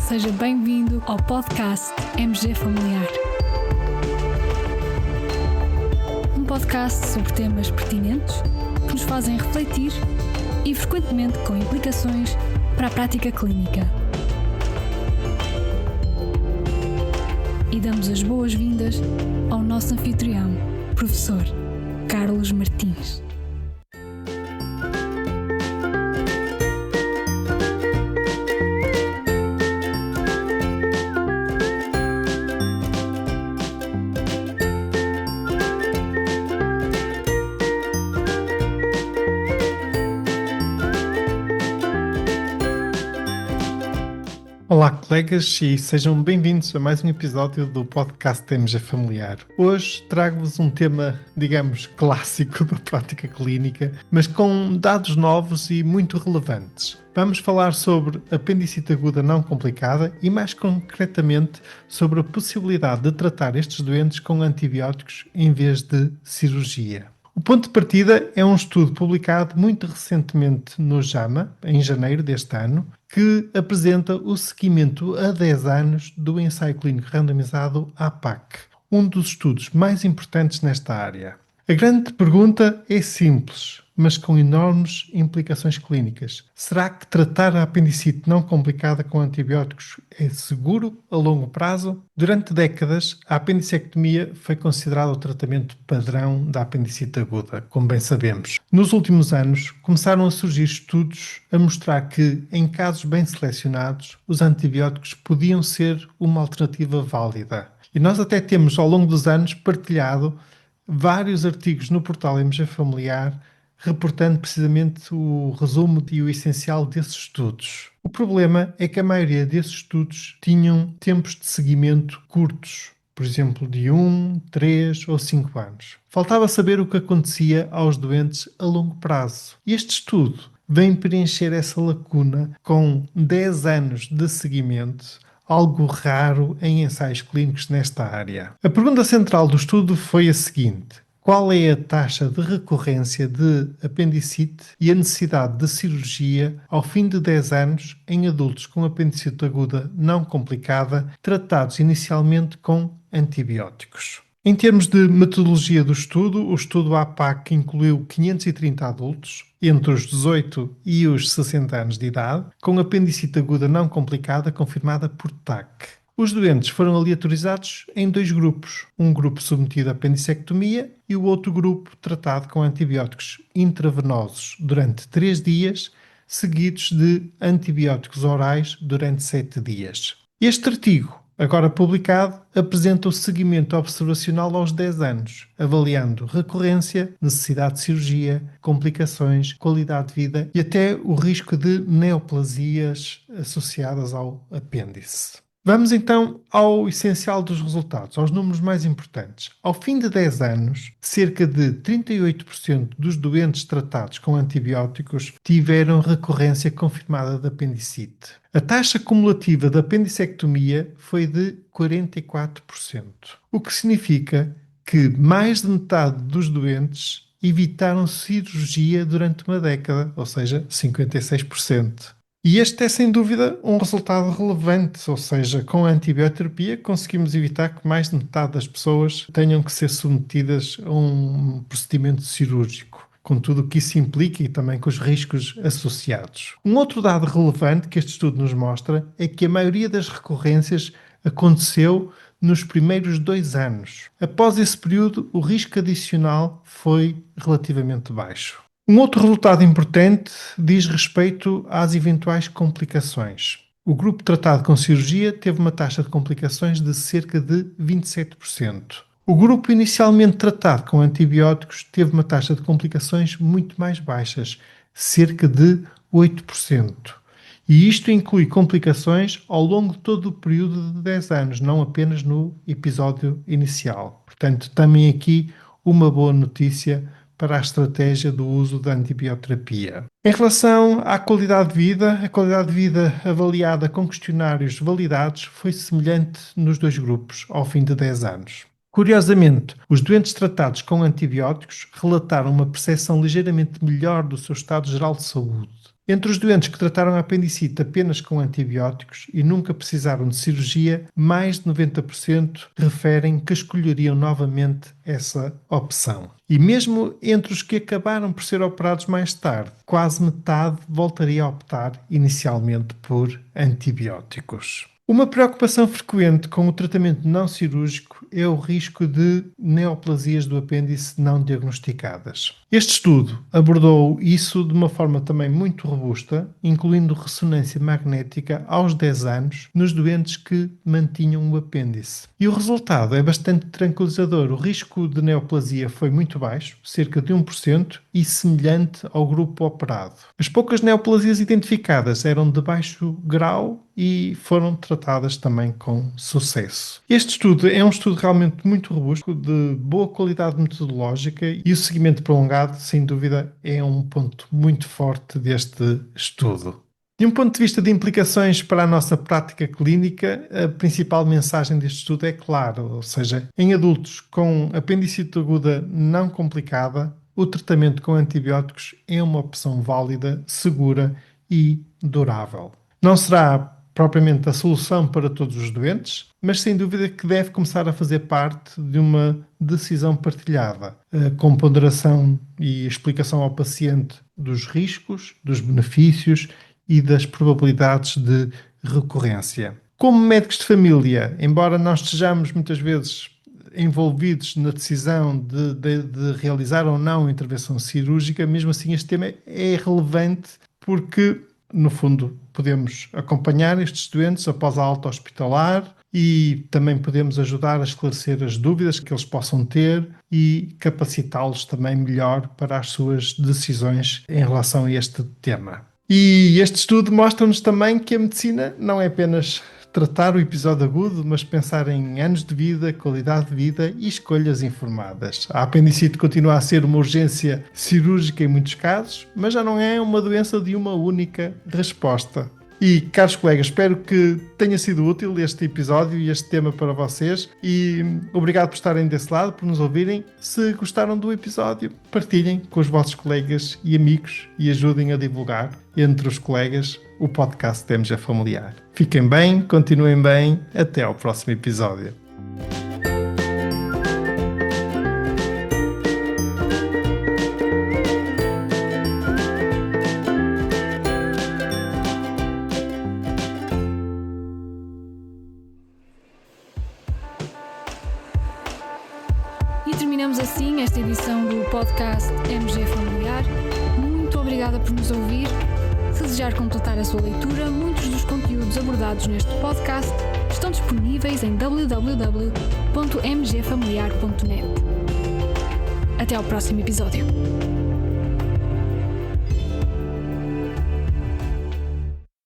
Seja bem-vindo ao podcast MG Familiar. Um podcast sobre temas pertinentes que nos fazem refletir e frequentemente com implicações para a prática clínica. E damos as boas-vindas ao nosso anfitrião, professor Carlos Martins. Olá, colegas, e sejam bem-vindos a mais um episódio do podcast MG Familiar. Hoje trago-vos um tema, digamos, clássico da prática clínica, mas com dados novos e muito relevantes. Vamos falar sobre apendicite aguda não complicada e, mais concretamente, sobre a possibilidade de tratar estes doentes com antibióticos em vez de cirurgia. O ponto de partida é um estudo publicado muito recentemente no JAMA, em janeiro deste ano, que apresenta o seguimento a 10 anos do ensaio clínico randomizado APAC, um dos estudos mais importantes nesta área. A grande pergunta é simples, mas com enormes implicações clínicas. Será que tratar a apendicite não complicada com antibióticos é seguro a longo prazo? Durante décadas, a apendicectomia foi considerada o tratamento padrão da apendicite aguda, como bem sabemos. Nos últimos anos, começaram a surgir estudos a mostrar que, em casos bem selecionados, os antibióticos podiam ser uma alternativa válida. E nós até temos, ao longo dos anos, partilhado vários artigos no portal MG Familiar, reportando precisamente o resumo e o essencial desses estudos. O problema é que a maioria desses estudos tinham tempos de seguimento curtos, por exemplo, de 1, 3 ou 5 anos. Faltava saber o que acontecia aos doentes a longo prazo. Este estudo vem preencher essa lacuna com 10 anos de seguimento, algo raro em ensaios clínicos nesta área. A pergunta central do estudo foi a seguinte: qual é a taxa de recorrência de apendicite e a necessidade de cirurgia ao fim de 10 anos em adultos com apendicite aguda não complicada, tratados inicialmente com antibióticos? Em termos de metodologia do estudo, o estudo APAC incluiu 530 adultos entre os 18 e os 60 anos de idade, com apendicite aguda não complicada confirmada por TAC. Os doentes foram aleatorizados em 2 grupos, um grupo submetido à apendicectomia e o outro grupo tratado com antibióticos intravenosos durante 3 dias, seguidos de antibióticos orais durante 7 dias. Este artigo, agora publicado, apresenta o seguimento observacional aos 10 anos, avaliando recorrência, necessidade de cirurgia, complicações, qualidade de vida e até o risco de neoplasias associadas ao apêndice. Vamos então ao essencial dos resultados, aos números mais importantes. Ao fim de 10 anos, cerca de 38% dos doentes tratados com antibióticos tiveram recorrência confirmada de apendicite. A taxa cumulativa da apendicectomia foi de 44%, o que significa que mais de metade dos doentes evitaram cirurgia durante uma década, ou seja, 56%. E este é, sem dúvida, um resultado relevante, ou seja, com a antibioterapia conseguimos evitar que mais de metade das pessoas tenham que ser submetidas a um procedimento cirúrgico, com tudo o que isso implica e também com os riscos associados. Um outro dado relevante que este estudo nos mostra é que a maioria das recorrências aconteceu nos primeiros 2 anos. Após esse período, o risco adicional foi relativamente baixo. Um outro resultado importante diz respeito às eventuais complicações. O grupo tratado com cirurgia teve uma taxa de complicações de cerca de 27%. O grupo inicialmente tratado com antibióticos teve uma taxa de complicações muito mais baixas, cerca de 8%. E isto inclui complicações ao longo de todo o período de 10 anos, não apenas no episódio inicial. Portanto, também aqui uma boa notícia para a estratégia do uso da antibioterapia. Em relação à qualidade de vida, a qualidade de vida avaliada com questionários validados foi semelhante nos 2 grupos ao fim de 10 anos. Curiosamente, os doentes tratados com antibióticos relataram uma percepção ligeiramente melhor do seu estado geral de saúde. Entre os doentes que trataram a apendicite apenas com antibióticos e nunca precisaram de cirurgia, mais de 90% referem que escolheriam novamente essa opção. E mesmo entre os que acabaram por ser operados mais tarde, quase metade voltaria a optar inicialmente por antibióticos. Uma preocupação frequente com o tratamento não cirúrgico é o risco de neoplasias do apêndice não diagnosticadas. Este estudo abordou isso de uma forma também muito robusta, incluindo ressonância magnética aos 10 anos nos doentes que mantinham o apêndice. E o resultado é bastante tranquilizador. O risco de neoplasia foi muito baixo, cerca de 1%, e semelhante ao grupo operado. As poucas neoplasias identificadas eram de baixo grau e foram tratadas também com sucesso. Este estudo é um estudo realmente muito robusto, de boa qualidade metodológica, e o seguimento prolongado, sem dúvida, é um ponto muito forte deste estudo. De um ponto de vista de implicações para a nossa prática clínica, a principal mensagem deste estudo é clara, ou seja, em adultos com apendicite aguda não complicada, o tratamento com antibióticos é uma opção válida, segura e durável. Não será propriamente a solução para todos os doentes, mas sem dúvida que deve começar a fazer parte de uma decisão partilhada, com ponderação e explicação ao paciente dos riscos, dos benefícios e das probabilidades de recorrência. Como médicos de família, embora nós estejamos muitas vezes envolvidos na decisão de realizar ou não intervenção cirúrgica, mesmo assim este tema é relevante porque, no fundo, podemos acompanhar estes doentes após a alta hospitalar e também podemos ajudar a esclarecer as dúvidas que eles possam ter e capacitá-los também melhor para as suas decisões em relação a este tema. E este estudo mostra-nos também que a medicina não é apenas tratar o episódio agudo, mas pensar em anos de vida, qualidade de vida e escolhas informadas. A apendicite continua a ser uma urgência cirúrgica em muitos casos, mas já não é uma doença de uma única resposta. E, caros colegas, espero que tenha sido útil este episódio e este tema para vocês e obrigado por estarem desse lado, por nos ouvirem. Se gostaram do episódio, partilhem com os vossos colegas e amigos e ajudem a divulgar entre os colegas o podcast TMG Familiar. Fiquem bem, continuem bem, até ao próximo episódio. E terminamos assim esta edição do podcast MG Familiar. Muito obrigada por nos ouvir. Se desejar completar a sua leitura, muitos dos conteúdos abordados neste podcast estão disponíveis em www.mgfamiliar.net. Até ao próximo episódio.